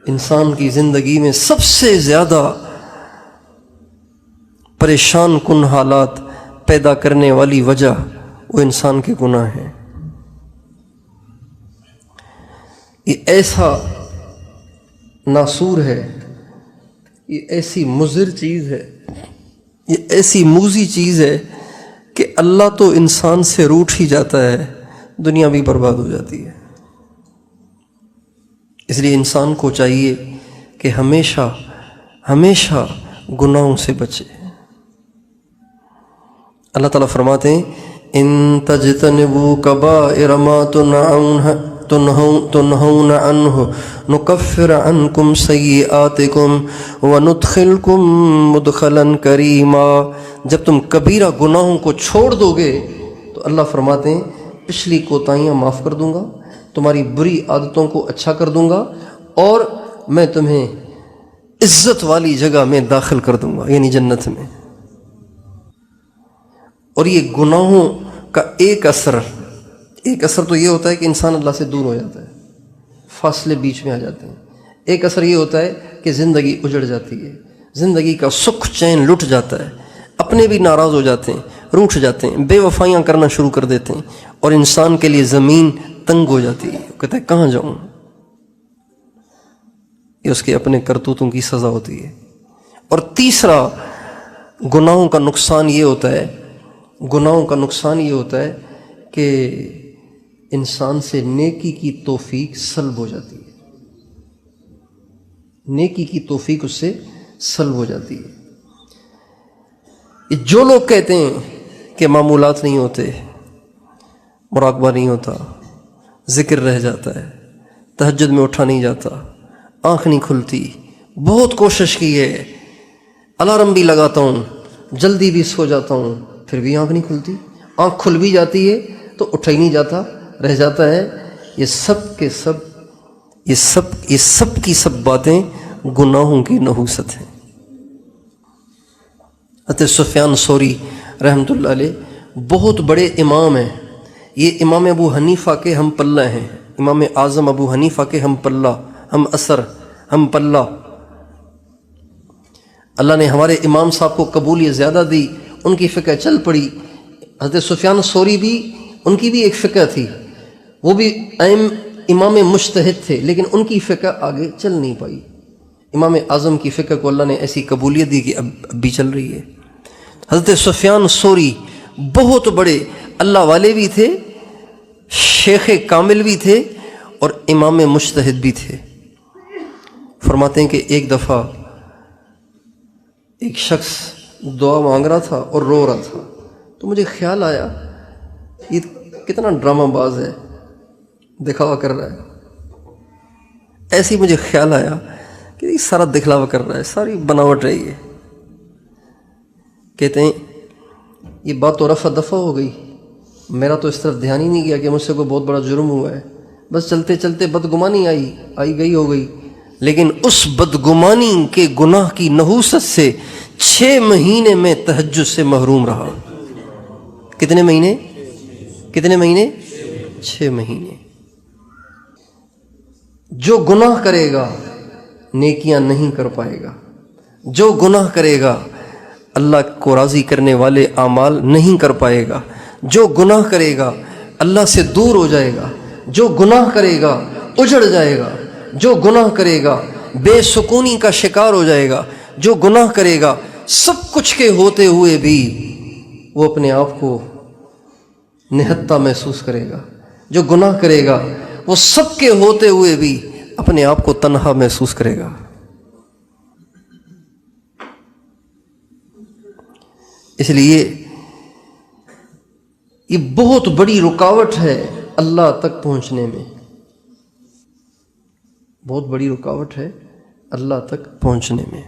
انسان کی زندگی میں سب سے زیادہ پریشان کن حالات پیدا کرنے والی وجہ وہ انسان کے گناہ ہیں۔ یہ ایسا ناسور ہے، یہ ایسی مضر چیز ہے، یہ ایسی موذی چیز ہے کہ اللہ تو انسان سے روٹھ ہی جاتا ہے، دنیا بھی برباد ہو جاتی ہے۔ اس لیے انسان کو چاہیے کہ ہمیشہ ہمیشہ گناہوں سے بچے۔ اللہ تعالیٰ فرماتے ہیں ان تجتنبوا کبائر ما تنہون عنہ نکفر عنکم سیئاتکم وندخلکم مدخلا کریما۔ جب تم کبیرہ گناہوں کو چھوڑ دو گے تو اللہ فرماتے ہیں پچھلی کوتاہیاں معاف کر دوں گا، تمہاری بری عادتوں کو اچھا کر دوں گا، اور میں تمہیں عزت والی جگہ میں داخل کر دوں گا، یعنی جنت میں۔ اور یہ گناہوں کا ایک اثر تو یہ ہوتا ہے کہ انسان اللہ سے دور ہو جاتا ہے، فاصلے بیچ میں آ جاتے ہیں۔ ایک اثر یہ ہوتا ہے کہ زندگی اجڑ جاتی ہے، زندگی کا سکھ چین لٹ جاتا ہے، اپنے بھی ناراض ہو جاتے ہیں، روٹھ جاتے ہیں، بے وفائیاں کرنا شروع کر دیتے ہیں، اور انسان کے لیے زمین تنگ ہو جاتی ہے، وہ کہتا ہے کہاں جاؤں۔ یہ اس کے اپنے کرتوتوں کی سزا ہوتی ہے۔ اور تیسرا گناہوں کا نقصان یہ ہوتا ہے کہ انسان سے نیکی کی توفیق سلب ہو جاتی ہے، نیکی کی توفیق اس سے سلب ہو جاتی ہے۔ یہ جو لوگ کہتے ہیں کہ معمولات نہیں ہوتے، مراقبہ نہیں ہوتا، ذکر رہ جاتا ہے، تہجد میں اٹھا نہیں جاتا، آنکھ نہیں کھلتی، بہت کوشش کی ہے، الارم بھی لگاتا ہوں، جلدی بھی سو جاتا ہوں، پھر بھی آنکھ نہیں کھلتی، آنکھ کھل بھی جاتی ہے تو اٹھا ہی نہیں جاتا، رہ جاتا ہے، یہ سب کی سب باتیں گناہوں کی نحوست ہیں۔ حضرت سفیان ثوری رحمۃ اللہ علیہ بہت بڑے امام ہیں، یہ امام ابو حنیفہ کے ہم پلہ ہیں، امام اعظم ابو حنیفہ کے ہم پلہ۔ اللہ نے ہمارے امام صاحب کو قبولیت زیادہ دی، ان کی فقہ چل پڑی۔ حضرت سفیان ثوری بھی، ان کی بھی ایک فقہ تھی، وہ بھی امام مجتہد تھے، لیکن ان کی فقہ آگے چل نہیں پائی۔ امام اعظم کی فقہ کو اللہ نے ایسی قبولیت دی کہ اب بھی چل رہی ہے۔ حضرت سفیان ثوری بہت بڑے اللہ والے بھی تھے، شیخ کامل بھی تھے، اور امام مجتہد بھی تھے۔ فرماتے ہیں کہ ایک دفعہ ایک شخص دعا مانگ رہا تھا اور رو رہا تھا، تو مجھے خیال آیا یہ کتنا ڈرامہ باز ہے، دکھاوا کر رہا ہے۔ ایسے ہی مجھے خیال آیا کہ یہ سارا دکھلاوا کر رہا ہے، ساری بناوٹ رہی ہے۔ کہتے ہیں یہ بات تو رفع دفع ہو گئی، میرا تو اس طرف دھیان ہی نہیں گیا کہ مجھ سے کوئی بہت بڑا جرم ہوا ہے، بس چلتے چلتے بدگمانی آئی گئی ہو گئی۔ لیکن اس بدگمانی کے گناہ کی نحوست سے 6 مہینے میں تہجد سے محروم رہا۔ کتنے مہینے؟ 6 مہینے۔ جو گناہ کرے گا نیکیاں نہیں کر پائے گا، جو گناہ کرے گا اللہ کو راضی کرنے والے اعمال نہیں کر پائے گا، جو گناہ کرے گا اللہ سے دور ہو جائے گا، جو گناہ کرے گا اجڑ جائے گا، جو گناہ کرے گا بے سکونی کا شکار ہو جائے گا، جو گناہ کرے گا سب کچھ کے ہوتے ہوئے بھی وہ اپنے آپ کو نہتہ محسوس کرے گا، جو گناہ کرے گا وہ سب کے ہوتے ہوئے بھی اپنے آپ کو تنہا محسوس کرے گا۔ اس لیے یہ بہت بڑی رکاوٹ ہے اللہ تک پہنچنے میں، بہت بڑی رکاوٹ ہے اللہ تک پہنچنے میں۔